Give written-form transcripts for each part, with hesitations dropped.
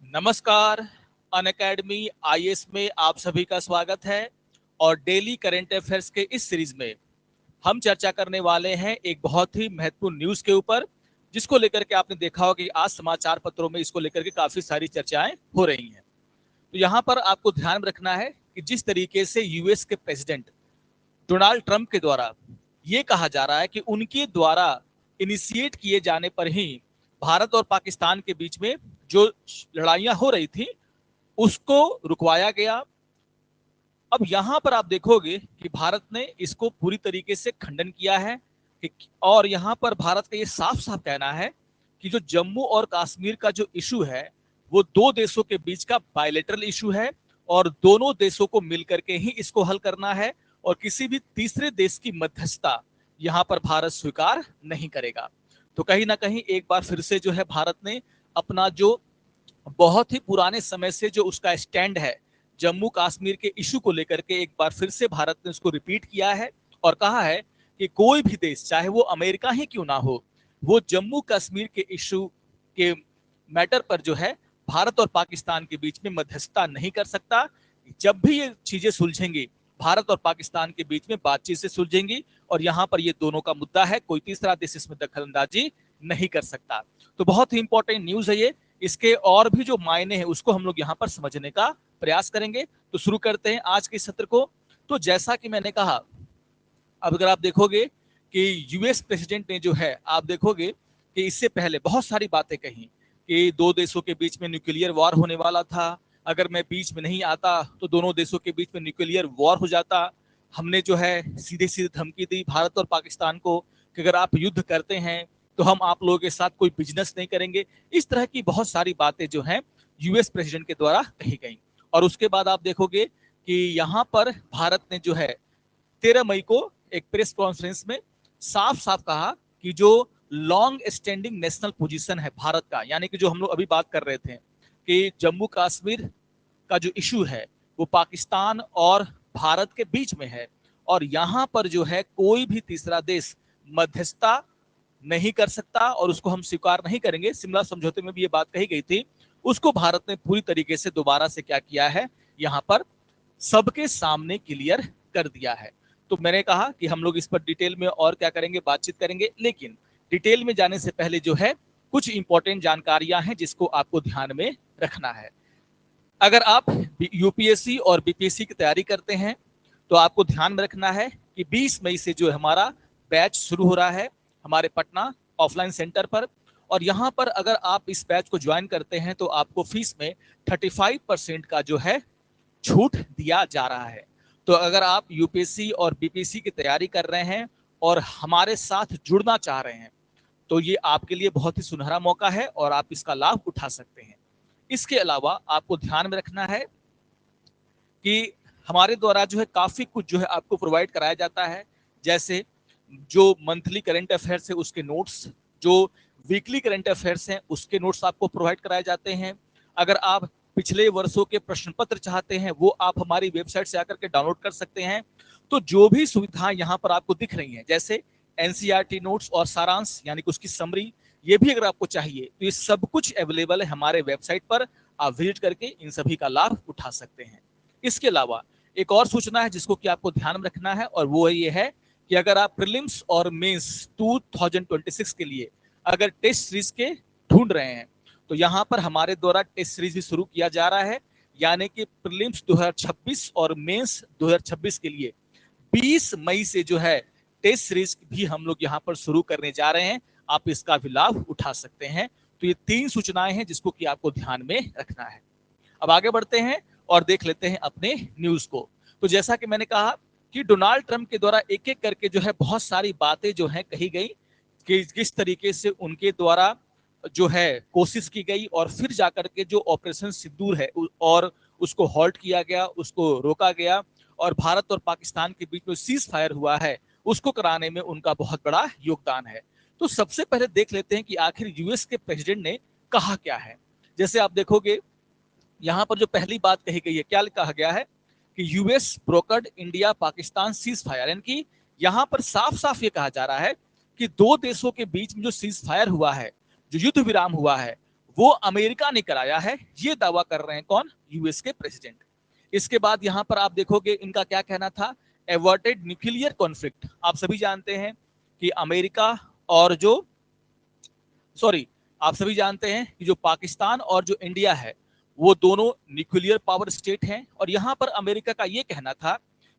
नमस्कार। Unacademy IAS में आप सभी का स्वागत है। और डेली करंट अफेयर्स के इस सीरीज में हम चर्चा करने वाले हैं एक बहुत ही महत्वपूर्ण न्यूज के ऊपर, जिसको लेकर के आपने देखा होगा कि आज समाचार पत्रों में इसको लेकर के काफी सारी चर्चाएं हो रही हैं। तो यहाँ पर आपको ध्यान रखना है कि जिस तरीके से यूएस के प्रेसिडेंट डोनाल्ड ट्रंप के द्वारा ये कहा जा रहा है कि उनके द्वारा इनिशिएट किए जाने पर ही भारत और पाकिस्तान के बीच में जो लड़ाइयां हो रही थी उसको रुकवाया गया। अब यहां पर आप देखोगे कि भारत ने इसको पूरी तरीके से खंडन किया है और यहां पर भारत का ये साफ साफ कहना है कि जो जम्मू और कश्मीर का जो इशू है वो दो देशों के बीच का बायलेटरल इशू है और दोनों देशों को मिलकर के ही इसको हल करना है और किसी भी तीसरे देश की मध्यस्थता यहां पर भारत स्वीकार नहीं करेगा। तो कहीं ना कहीं एक बार फिर से जो है भारत ने अपना जो बहुत ही पुराने समय से जो उसका स्टैंड है जम्मू कश्मीर के इशू को लेकर के एक बार फिर से भारत ने उसको रिपीट किया है और कहा है कि कोई भी देश चाहे वो अमेरिका ही क्यों ना हो, वो जम्मू कश्मीर के इशू के मैटर पर जो है भारत और पाकिस्तान के बीच में मध्यस्थता नहीं कर सकता। जब भी ये चीजें सुलझेंगी भारत और पाकिस्तान के बीच में बातचीत से सुलझेंगी और यहाँ पर ये दोनों का मुद्दा है, कोई तीसरा देश इसमें दखलंदाजी नहीं कर सकता। तो बहुत ही इंपॉर्टेंट न्यूज है ये। इसके और भी जो मायने हैं उसको हम लोग यहाँ पर समझने का प्रयास करेंगे। तो शुरू करते हैं आज के सत्र को। तो जैसा कि मैंने कहा, अब अगर आप देखोगे कि यूएस प्रेसिडेंट ने जो है, आप देखोगे कि इससे पहले बहुत सारी बातें कही कि दो देशों के बीच में न्यूक्लियर वॉर होने वाला था, अगर मैं बीच में नहीं आता तो दोनों देशों के बीच में न्यूक्लियर वॉर हो जाता। हमने जो है सीधे सीधे धमकी दी भारत और पाकिस्तान को कि अगर आप युद्ध करते हैं तो हम आप लोगों के साथ कोई बिजनेस नहीं करेंगे। इस तरह की बहुत सारी बातें जो हैं यूएस प्रेसिडेंट के द्वारा कही गई। और उसके बाद आप देखोगे कि यहाँ पर भारत ने जो है 13 मई को एक प्रेस कॉन्फ्रेंस में साफ साफ कहा कि जो लॉन्ग स्टैंडिंग नेशनल पोजीशन है भारत का, यानी कि जो हम लोग अभी बात कर रहे थे कि जम्मू कश्मीर का जो इशू है वो पाकिस्तान और भारत के बीच में है और यहाँ पर जो है कोई भी तीसरा देश मध्यस्थता नहीं कर सकता और उसको हम स्वीकार नहीं करेंगे। शिमला समझौते में भी ये बात कही गई थी, उसको भारत ने पूरी तरीके से दोबारा से क्या किया है, यहाँ पर सबके सामने क्लियर कर दिया है। तो मैंने कहा कि हम लोग इस पर डिटेल में और क्या करेंगे, बातचीत करेंगे, लेकिन डिटेल में जाने से पहले जो है कुछ इंपॉर्टेंट जानकारियां हैं जिसको आपको ध्यान में रखना है। अगर आप यूपीएससी और बीपीएससी की तैयारी करते हैं तो आपको ध्यान में रखना है कि 20 मई से जो हमारा बैच शुरू हो रहा है हमारे पटना ऑफलाइन सेंटर पर। और यहाँ पर अगर आप इस बैच को ज्वाइन करते हैं तो आपको फीस में 35% का जो है छूट दिया जा रहा है। तो अगर आप यूपीएससी और बीपीएससी की तैयारी कर रहे हैं और हमारे साथ जुड़ना चाह रहे हैं तो ये आपके लिए बहुत ही सुनहरा मौका है और आप इसका लाभ उठा सकते हैं। इसके अलावा आपको ध्यान में रखना है कि हमारे द्वारा जो है काफी कुछ जो है आपको प्रोवाइड कराया जाता है, जैसे जो मंथली करंट अफेयर्स है उसके नोट्स, जो वीकली करंट अफेयर्स हैं उसके नोट्स आपको प्रोवाइड कराए जाते हैं। अगर आप पिछले वर्षों के प्रश्न पत्र चाहते हैं वो आप हमारी वेबसाइट से आकर के डाउनलोड कर सकते हैं। तो जो भी सुविधाएं यहाँ पर आपको दिख रही हैं, जैसे एनसीईआरटी नोट्स और सारांश यानी कि उसकी समरी, ये भी अगर आपको चाहिए तो ये सब कुछ अवेलेबल है हमारे वेबसाइट पर। आप विजिट करके इन सभी का लाभ उठा सकते हैं। इसके अलावा एक और सूचना है जिसको कि आपको ध्यान में रखना है और वो ये है कि अगर आप प्रीलिम्स और मेंस 2026 के लिए अगर टेस्ट सीरीज के ढूंढ रहे हैं तो यहाँ पर हमारे द्वारा टेस्ट सीरीज भी शुरू किया जा रहा है, यानी कि प्रीलिम्स 2026 और मेंस 2026 के लिए 20 मई से जो है टेस्ट सीरीज भी हम लोग यहाँ पर शुरू करने जा रहे हैं। आप इसका भी लाभ उठा सकते हैं। तो ये 3 सूचनाएं हैं जिसको कि आपको ध्यान में रखना है। अब आगे बढ़ते हैं और देख लेते हैं अपने न्यूज को। तो जैसा कि मैंने कहा कि डोनाल्ड ट्रंप के द्वारा एक एक करके जो है बहुत सारी बातें जो है कही गई कि किस तरीके से उनके द्वारा जो है कोशिश की गई और फिर जाकर के जो ऑपरेशन सिंदूर है और उसको हॉल्ट किया गया, उसको रोका गया और भारत और पाकिस्तान के बीच में सीज फायर हुआ है उसको कराने में उनका बहुत बड़ा योगदान है। तो सबसे पहले देख लेते हैं कि आखिर यूएस के प्रेसिडेंट ने कहा क्या है। जैसे आप देखोगे यहाँ पर जो पहली बात कही गई है, क्या कहा गया है कि US brokered India Pakistan cease fire, यानी कि यहाँ पर साफ साफ ये कहा जा रहा है कि दो देशों के बीच में जो सीज फायर हुआ है, जो युद्ध विराम हुआ है, वो अमेरिका ने कराया है, ये दावा कर रहे हैं कौन? यूएस के प्रेसिडेंट। इसके बाद यहां पर आप देखोगे इनका क्या कहना था, एवर्टेड न्यूक्लियर कॉन्फ्लिक्ट। आप सभी जानते हैं कि अमेरिका और जो सॉरी आप सभी जानते हैं कि जो पाकिस्तान और जो इंडिया है वो दोनों न्यूक्लियर पावर स्टेट हैं, और यहां पर अमेरिका का ये कहना था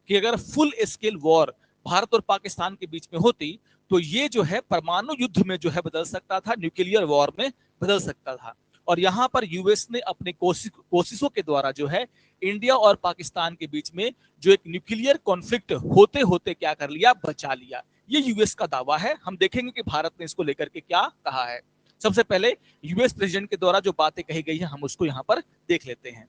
कि अगर फुल स्केल वॉर भारत और पाकिस्तान के बीच में होती तो ये जो है परमाणु युद्ध में जो है बदल सकता था, न्यूक्लियर वॉर में बदल सकता था। और यहाँ पर यूएस ने अपने कोशिशों के द्वारा जो है इंडिया और पाकिस्तान के बीच में जो एक न्यूक्लियर कॉन्फ्लिक्ट होते होते क्या कर लिया, बचा लिया। ये यूएस का दावा है। हम देखेंगे कि भारत ने इसको लेकर के क्या कहा है। सबसे पहले यूएस प्रेसिडेंट के द्वारा जो बातें कही गई है हम उसको यहाँ पर देख लेते हैं।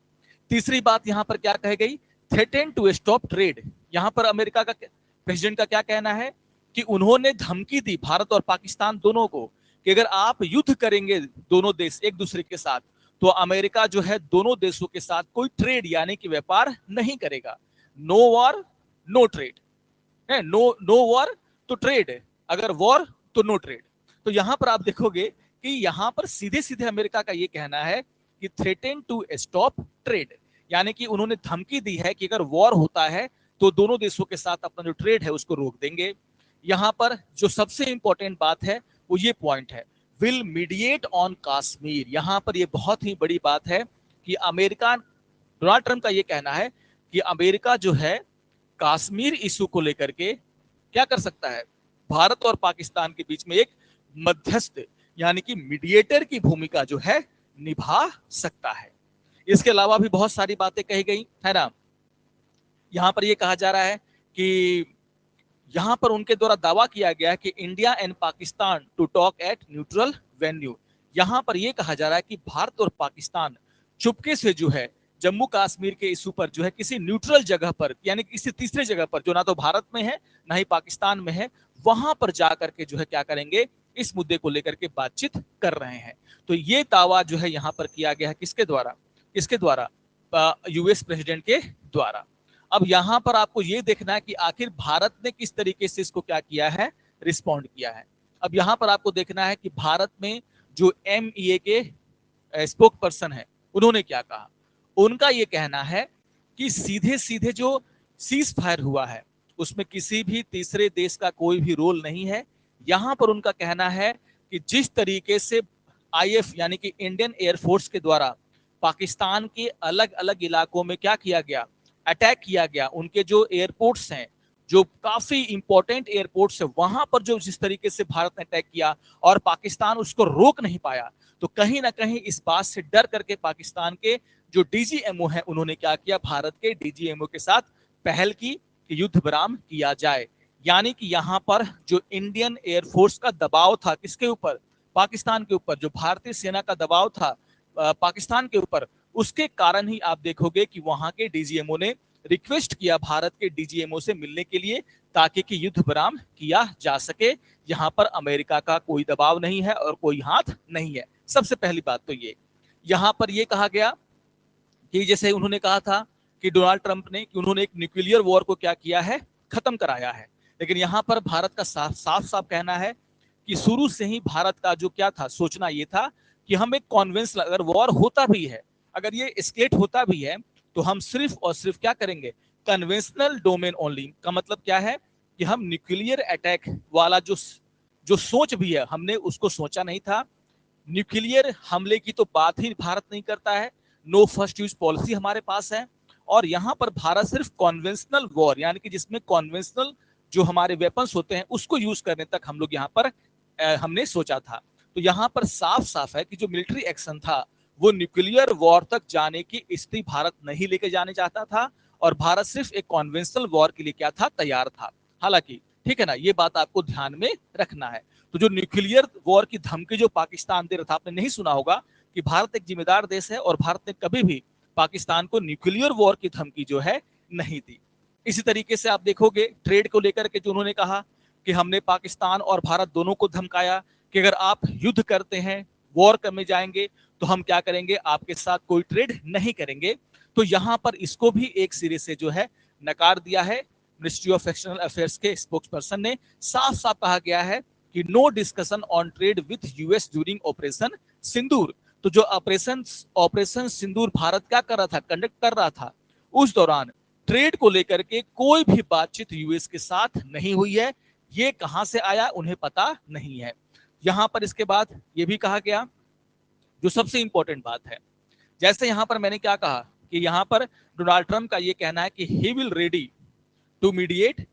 तीसरी बात यहाँ पर क्या कही गई, थ्रेटन टू स्टॉप ट्रेड। यहाँ पर अमेरिका का प्रेसिडेंट का क्या कहना है कि उन्होंने धमकी दी भारत और पाकिस्तान दोनों को कि अगर आप युद्ध करेंगे दोनों देश एक दूसरे के साथ तो अमेरिका जो है दोनों देशों के साथ कोई ट्रेड यानी कि व्यापार नहीं करेगा। नो वॉर नो ट्रेड है, नो नो वॉर तो ट्रेड, अगर वॉर तो नो ट्रेड। तो यहां पर आप देखोगे कि यहां पर सीधे सीधे अमेरिका का ये कहना है कि थ्रेटन टू स्टॉप ट्रेड, यानी कि उन्होंने धमकी दी है कि अगर वॉर होता है तो दोनों देशों के साथ अपना जो ट्रेड है उसको रोक देंगे। यहां पर जो सबसे इंपॉर्टेंट बात है वो ये पॉइंट है, विल मीडिएट ऑन कश्मीर। यहां पर ये बहुत ही बड़ी बात है कि अमेरिका, डोनाल्ड ट्रंप का ये कहना है कि अमेरिका जो है कश्मीर इशू को लेकर के क्या कर सकता है, भारत और पाकिस्तान के बीच में एक मध्यस्थ यानी कि मीडिएटर की भूमिका जो है निभा सकता है। इसके अलावा भी बहुत सारी बातें कही गई है ना। यहां पर यह कहा जा रहा है कि यहां पर उनके द्वारा दावा किया गया है कि India and Pakistan to talk at neutral venue. यहां पर यह कहा जा रहा है कि भारत और पाकिस्तान चुपके से जो है जम्मू कश्मीर के इशू पर जो है किसी न्यूट्रल जगह पर यानी किसी तीसरे जगह पर जो ना तो भारत में है ना ही पाकिस्तान में है, वहां पर जाकर के जो है क्या करेंगे, इस मुद्दे को लेकर के बातचीत कर रहे हैं। तो ये दावा जो है यहां पर किया गया है किसके द्वारा, किसके द्वारा, यूएस प्रेसिडेंट के द्वारा। अब यहां पर आपको ये देखना है कि आखिर भारत ने किस तरीके से इसको क्या किया है, रिस्पॉन्ड किया है। अब यहां पर आपको देखना है कि भारत में जो एमईए के स्पोक पर्सन है उन्होंने क्या कहा। उनका ये कहना है कि सीधे सीधे जो सीज फायर हुआ है उसमें किसी भी तीसरे देश का कोई भी रोल नहीं है। यहां पर उनका कहना है कि जिस तरीके से आईएफ यानी कि इंडियन एयरफोर्स के द्वारा पाकिस्तान के अलग अलग इलाकों में क्या किया गया, अटैक किया गया, उनके जो एयरपोर्ट्स हैं जो काफी इंपॉर्टेंट एयरपोर्ट्स है वहां पर जो जिस तरीके से भारत ने अटैक किया और पाकिस्तान उसको रोक नहीं पाया, तो कहीं ना कहीं इस बात से डर करके पाकिस्तान के जो डीजीएमओ है उन्होंने क्या किया, भारत के डीजीएमओ के साथ पहल की कि युद्ध विराम किया जाए। यानी कि यहां पर जो इंडियन एयरफोर्स का दबाव था किसके ऊपर, पाकिस्तान के ऊपर, जो भारतीय सेना का दबाव था पाकिस्तान के ऊपर, उसके कारण ही आप देखोगे कि वहां के डीजीएमओ ने रिक्वेस्ट किया भारत के डीजीएमओ से मिलने के लिए ताकि कि युद्ध विराम किया जा सके। यहां पर अमेरिका का कोई दबाव नहीं है और कोई हाथ नहीं है। सबसे पहली बात तो ये, यहां पर यह कहा गया कि जैसे उन्होंने कहा था कि डोनाल्ड ट्रंप ने कि उन्होंने एक न्यूक्लियर वॉर को क्या किया है, खत्म कराया है। लेकिन यहां पर भारत का साफ साफ कहना है कि शुरू से ही भारत का जो क्या था, सोचना ये था कि हम एक कॉन्वेंशनल, अगर वॉर होता भी है, अगर ये एस्केलेट होता भी है तो हम सिर्फ और सिर्फ क्या करेंगे, कन्वेंशनल डोमेन ओनली। का मतलब क्या है कि हम न्यूक्लियर अटैक वाला जो जो सोच भी है हमने उसको सोचा नहीं था। न्यूक्लियर हमले की तो बात ही भारत नहीं करता है, नो फर्स्ट यूज पॉलिसी हमारे पास है। और यहां पर भारत सिर्फ कॉन्वेंशनल वॉर यानी कि जिसमें कॉन्वेंशनल जो हमारे वेपन्स होते हैं उसको यूज करने तक हम लोग यहाँ पर हमने सोचा था। तो यहाँ पर साफ साफ है कि जो मिलिट्री एक्शन था वो न्यूक्लियर वॉर तक जाने की स्थिति भारत नहीं लेके जाने चाहता था, और भारत सिर्फ एक कॉन्वेंशनल वॉर के लिए क्या था, तैयार था। हालांकि ठीक है ना, ये बात आपको ध्यान में रखना है। तो जो न्यूक्लियर वॉर की धमकी जो पाकिस्तान दे रहा था, आपने नहीं सुना होगा कि भारत एक जिम्मेदार देश है और भारत ने कभी भी पाकिस्तान को न्यूक्लियर वॉर की धमकी जो है नहीं दी। इसी तरीके से आप देखोगे ट्रेड को लेकर के जो उन्होंने कहा कि हमने पाकिस्तान और भारत दोनों को धमकाया कि अगर आप युद्ध करते हैं, वॉर करने जाएंगे तो हम क्या करेंगे, आपके साथ कोई ट्रेड नहीं करेंगे। तो यहां पर इसको भी एक सिरे से जो है नकार दिया है। मिनिस्ट्री ऑफ एक्सटर्नल अफेयर्स के स्पोक्स पर्सन ने साफ साफ कहा गया है कि no discussion on trade with US during operation Sindoor. तो जो ऑपरेशन ऑपरेशन सिंदूर भारत क्या कर रहा था, कंडक्ट कर रहा था, उस दौरान ट्रेड को लेकर के कोई भी बातचीत यूएस के साथ नहीं हुई है। ये कहां से आया उन्हें पता नहीं है। यहां पर इसके बाद ये भी कहा गया, जो सबसे इंपॉर्टेंट बात है, जैसे यहां पर मैंने क्या कहा कि यहां पर डोनाल्ड ट्रंप का ये कहना है कि he will ready to mediate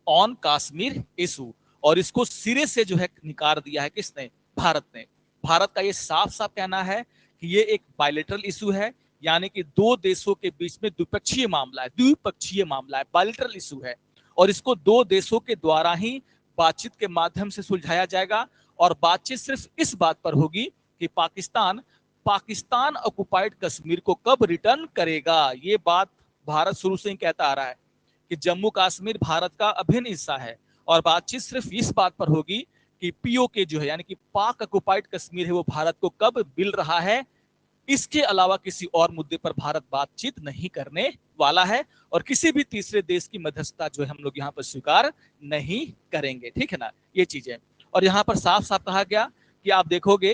on Kashmir issue, और इसको सिरे से जो है निकार दिया है किसने, भारत ने। भारत का ये साफ साफ कहना है कि ये एक बायलेटरल इशू है, यानी कि दो देशों के बीच में द्विपक्षीय मामला है, द्विपक्षीय मामला है, बायलेटरल इशू है, और इसको दो देशों के द्वारा ही बातचीत के माध्यम से सुलझाया जाएगा। और बातचीत सिर्फ इस बात पर होगी कि पाकिस्तान पाकिस्तान ऑक्युपाइड कश्मीर को कब रिटर्न करेगा। ये बात भारत शुरू से ही कहता आ रहा है कि जम्मू कश्मीर भारत का अभिन्न हिस्सा है, और बातचीत सिर्फ इस बात पर होगी कि पीओके जो है, यानी कि पाक ऑक्युपाइड कश्मीर है, वो भारत को कब मिल रहा है। इसके अलावा किसी और मुद्दे पर भारत बातचीत नहीं करने वाला है, और किसी भी तीसरे देश की मध्यस्थता जो है हम लोग यहाँ पर स्वीकार नहीं करेंगे, ठीक है ना, ये चीजें। और यहाँ पर साफ साफ कहा गया कि आप देखोगे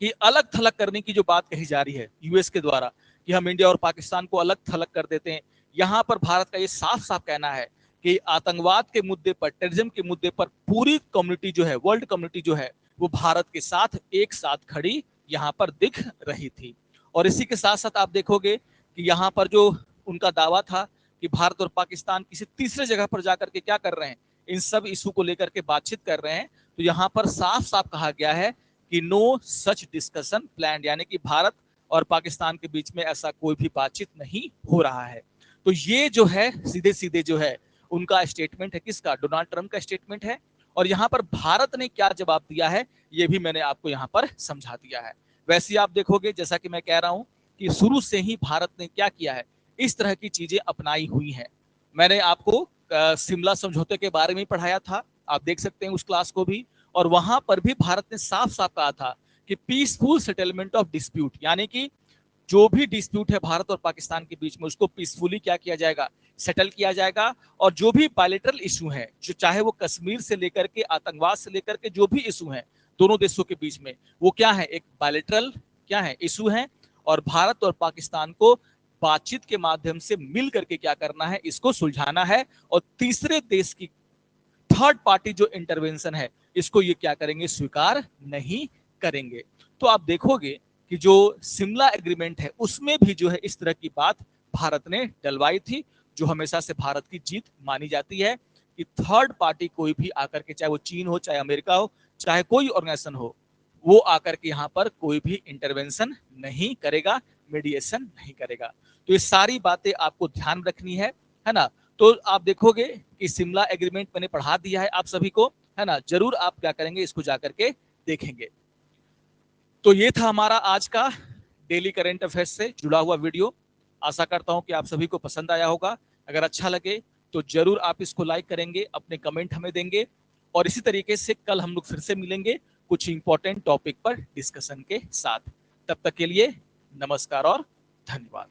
कि अलग थलग करने की जो बात कही जा रही है यूएस के द्वारा कि हम इंडिया और पाकिस्तान को अलग थलग कर देते हैं, यहां पर भारत का ये साफ साफ कहना है कि आतंकवाद के मुद्दे पर, टेररिज्म के मुद्दे पर पूरी कम्युनिटी जो है, वर्ल्ड कम्युनिटी जो है, वो भारत के साथ एक साथ खड़ी यहां पर दिख रही थी। और इसी के साथ साथ आप देखोगे कि यहां पर जो उनका दावा था कि भारत और पाकिस्तान किसी तीसरे जगह पर जाकर के क्या कर रहे हैं, इन सब इशू को लेकर के बातचीत कर रहे हैं, तो यहां पर साफ साफ कहा गया है कि नो सच डिस्कशन प्लान, यानी कि भारत और पाकिस्तान के बीच में ऐसा कोई भी बातचीत नहीं हो रहा है। तो ये जो है सीधे सीधे जो है उनका स्टेटमेंट है, किसका, डोनाल्ड ट्रंप का स्टेटमेंट है। और यहां पर भारत ने क्या जवाब दिया है ये भी मैंने आपको यहां पर समझा दिया है। वैसे ही आप देखोगे, जैसा कि मैं कह रहा हूं कि शुरू से ही भारत ने क्या किया है, इस तरह की चीजें अपनाई हुई हैं। मैंने आपको शिमला समझौते के बारे में पढ़ाया था, आप देख सकते हैं उस क्लास को भी, और वहां पर भी भारत ने साफ साफ कहा था कि पीसफुल सेटलमेंट ऑफ डिस्प्यूट, यानी कि जो भी डिस्प्यूट है भारत और पाकिस्तान के बीच में उसको पीसफुली क्या किया जाएगा, सेटल किया जाएगा। और जो भी बायलेटरल इशू है, जो चाहे वो कश्मीर से लेकर के आतंकवाद से लेकर के जो भी इशू है दोनों देशों के बीच में, वो क्या है, एक बायलेटरल क्या है, इशू है। और भारत और पाकिस्तान को बातचीत के माध्यम से मिल करके क्या करना है, इसको सुलझाना है। और तीसरे देश की थर्ड पार्टी जो इंटरवेंशन है, इसको ये क्या करेंगे, स्वीकार नहीं करेंगे। तो आप देखोगे कि जो शिमला एग्रीमेंट है उसमें भी जो है इस तरह की बात भारत ने डलवाई थी, जो हमेशा से भारत की जीत मानी जाती है कि थर्ड पार्टी कोई भी आकर के, चाहे वो चीन हो, चाहे अमेरिका हो, चाहे कोई ऑर्गेनाइजेशन हो, वो आकर के यहाँ पर कोई भी इंटरवेंशन नहीं करेगा, मीडिएशन नहीं करेगा। तो ये सारी बातें आपको ध्यान रखनी है ना। तो आप देखोगे कि शिमला एग्रीमेंट मैंने पढ़ा दिया है आप सभी को, है ना, जरूर आप क्या करेंगे, इसको जाकर के देखेंगे। तो ये था हमारा आज का डेली करंट अफेयर्स से जुड़ा हुआ वीडियो। आशा करता हूं कि आप सभी को पसंद आया होगा। अगर अच्छा लगे तो जरूर आप इसको लाइक करेंगे, अपने कमेंट हमें देंगे, और इसी तरीके से कल हम लोग फिर से मिलेंगे कुछ इंपॉर्टेंट टॉपिक पर डिस्कशन के साथ। तब तक के लिए नमस्कार और धन्यवाद।